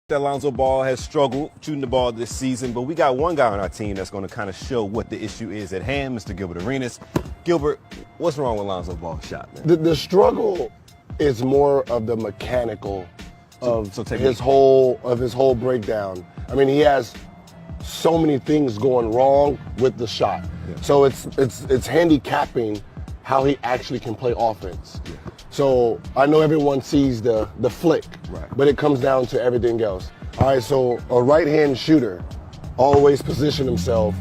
That Lonzo Ball has struggled shooting the ball this season, but we got one guy on our team that's going to kind of show what the issue is at hand, Mr. Gilbert Arenas. Gilbert, what's wrong with Lonzo Ball's shot, man? The struggle is more of the mechanical of his whole breakdown. I mean, he has so many things going wrong with the shot. Yeah. So it's handicapping how he actually can play offense. Yeah. So I know everyone sees the flick, right, but it comes down to everything else. All right, so a right-hand shooter always position himself,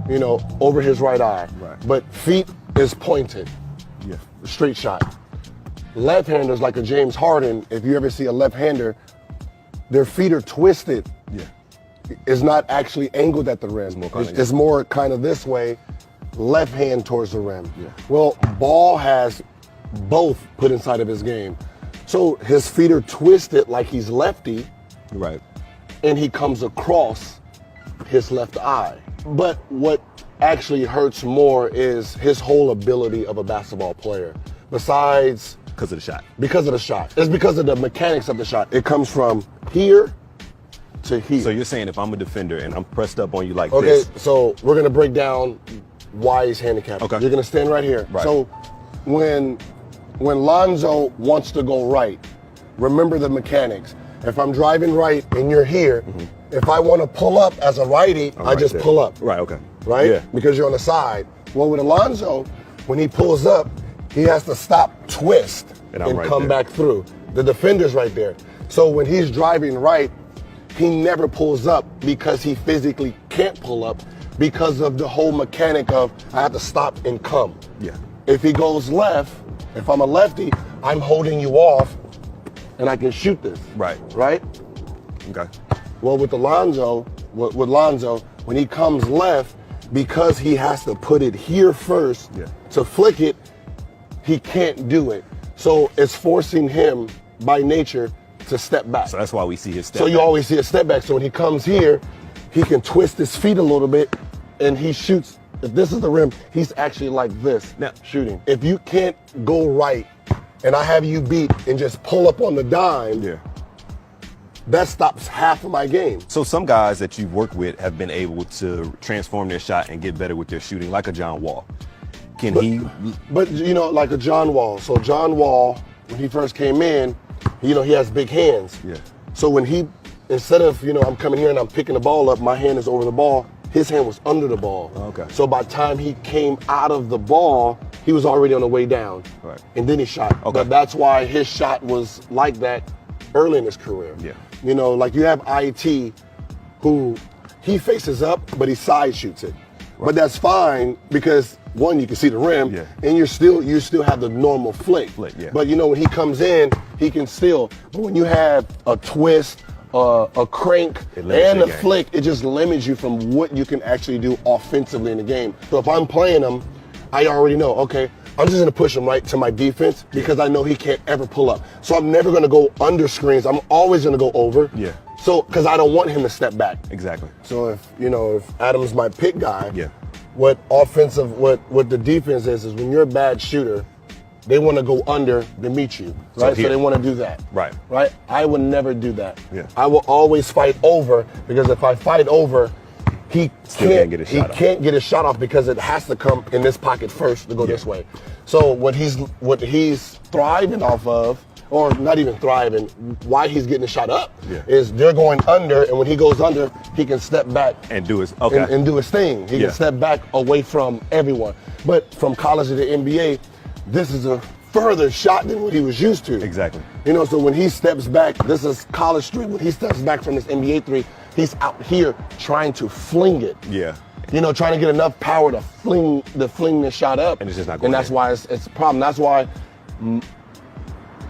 you know, over his right eye, right, but feet is pointed, yeah, straight shot. Left-handers like a James Harden, if you ever see a left-hander, their feet are twisted. Yeah, it's not actually angled at the rim. It's more kind of this way, left hand towards the rim. Yeah. Well, Ball has both put inside of his game. So his feet are twisted like he's lefty. Right. And he comes across his left eye. But what actually hurts more is his whole ability of a basketball player. Besides... Because of the shot. Because of the shot. It's because of the mechanics of the shot. It comes from here to here. So you're saying if I'm a defender and I'm pressed up on you like this. Okay, so we're going to break down why he's handicapped. Okay. You're going to stand right here. Right. So when Lonzo wants to go right, remember the mechanics. If I'm driving right and you're here, mm-hmm, if I want to pull up as a righty, I just pull up. Right, okay. Right? Yeah. Because you're on the side. Well, with Alonzo, when he pulls up, he has to stop, twist, and come back through. The defender's right there. So when he's driving right, he never pulls up because he physically can't pull up because of the whole mechanic of I have to stop and come. Yeah. If he goes left, if I'm a lefty, I'm holding you off and I can shoot this. Right. Right? Okay. Well, with Lonzo, when he comes left, because he has to put it here first, yeah, to flick it, he can't do it. So it's forcing him by nature to step back. So that's why we see his step back. So you always see a step back. So when he comes here, he can twist his feet a little bit and he shoots. If this is the rim, he's actually like this, now, shooting. If you can't go right and I have you beat and just pull up on the dime, yeah, that stops half of my game. So some guys that you've worked with have been able to transform their shot and get better with their shooting, like a John Wall. But you know, like a John Wall. So John Wall, when he first came in, you know, he has big hands. Yeah. So when he, instead of, you know, I'm coming here and I'm picking the ball up, my hand is over the ball, his hand was under the ball. Okay. So by the time he came out of the ball, he was already on the way down. Right. And then he shot. Okay. But that's why his shot was like that early in his career. Yeah. You know, like you have IT, who he faces up, but he side shoots it. Right. But that's fine because one, you can see the rim, yeah, and you still have the normal flick. Yeah. But you know, when he comes in, he can still. But when you have a twist, a crank, and a flick, it just limits you from what you can actually do offensively in the game. So if I'm playing him, I already know, okay, I'm just gonna push him right to my defense because I know he can't ever pull up. So I'm never gonna go under screens. I'm always gonna go over. Yeah. So, because I don't want him to step back. Exactly. So if Adam's my pick guy, yeah, what the defense is when you're a bad shooter, they want to go under to meet you, right? So they want to do that. Right. Right? I would never do that. Yeah. I will always fight over because if I fight over, he can't get his shot off because it has to come in this pocket first to go this way. So what he's thriving off of, or not even thriving, why he's getting the shot up is they're going under, and when he goes under, he can step back and do his and do his thing. He can step back away from everyone. But from college to the NBA, this is a further shot than what he was used to. Exactly. You know, so when he steps back, this is college three. When he steps back from this NBA three, he's out here trying to fling it. Yeah. You know, trying to get enough power to fling the shot up. And it's just not going. And that's why it's a problem. That's why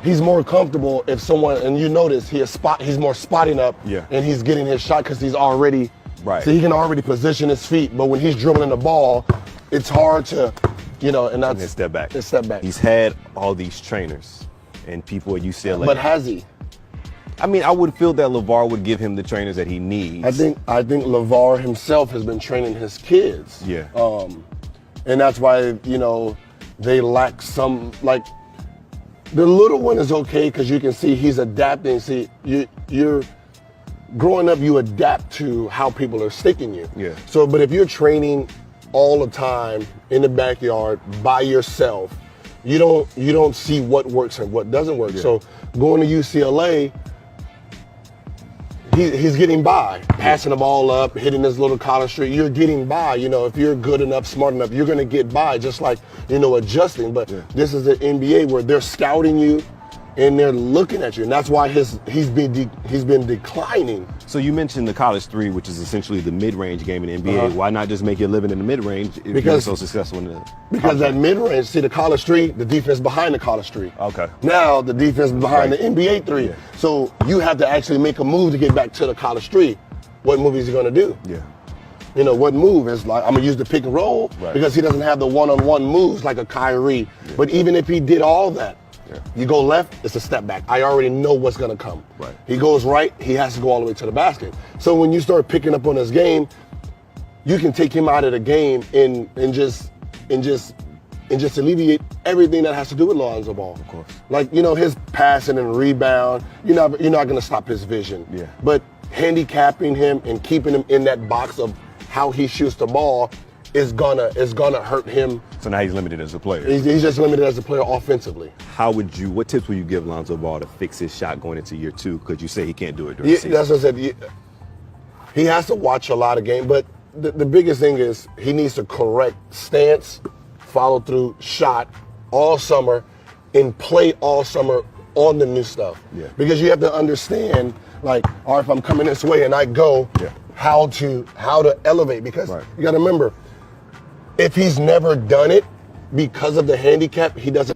he's more comfortable if someone, and you notice he's more spotting up, and he's getting his shot because he's already, right. So he can already position his feet. But when he's dribbling the ball, it's hard to, you know, and that's his step back. His step back. He's had all these trainers and people at UCLA. But has he? I mean, I would feel that LeVar would give him the trainers that he needs. I think LeVar himself has been training his kids. Yeah. And that's why, you know, they lack some, like, the little one is okay because you can see he's adapting. See, growing up, you adapt to how people are sticking you. Yeah. So, but if you're training all the time in the backyard by yourself, you don't see what works and what doesn't work. Yeah. So going to UCLA, he's getting by, passing the ball up, hitting this little college street. You're getting by. You know, if you're good enough, smart enough, you're going to get by, just like, you know, adjusting. But this is the NBA where they're scouting you and they're looking at you, and that's why he's been declining. So you mentioned the college three, which is essentially the mid-range game in the NBA. Why not just make your living in the mid-range if you're so successful in the Because that mid-range, see the college three, the defense behind the college three. Okay. Now the defense behind the NBA three. Yeah. So you have to actually make a move to get back to the college three. What move is he going to do? Yeah. You know, what move is like, I'm going to use the pick and roll because he doesn't have the one-on-one moves like a Kyrie. Yeah. But even if he did all that, you go left, it's a step back. I already know what's going to come. Right. He goes right, he has to go all the way to the basket. So when you start picking up on his game, you can take him out of the game and just alleviate everything that has to do with Lonzo Ball. Of course. Like, you know, his passing and rebound, you're not going to stop his vision. Yeah. But handicapping him and keeping him in that box of how he shoots the ball is gonna hurt him. So now he's limited as a player. He's just limited as a player offensively. What tips would you give Lonzo Ball to fix his shot going into year two? Because you say he can't do it during the season. That's what I said. He has to watch a lot of games, but the biggest thing is he needs to correct stance, follow through, shot all summer, and play all summer on the new stuff. Yeah. Because you have to understand, like, all right, if I'm coming this way and I go, how to elevate. Because you got to remember, if he's never done it because of the handicap, he doesn't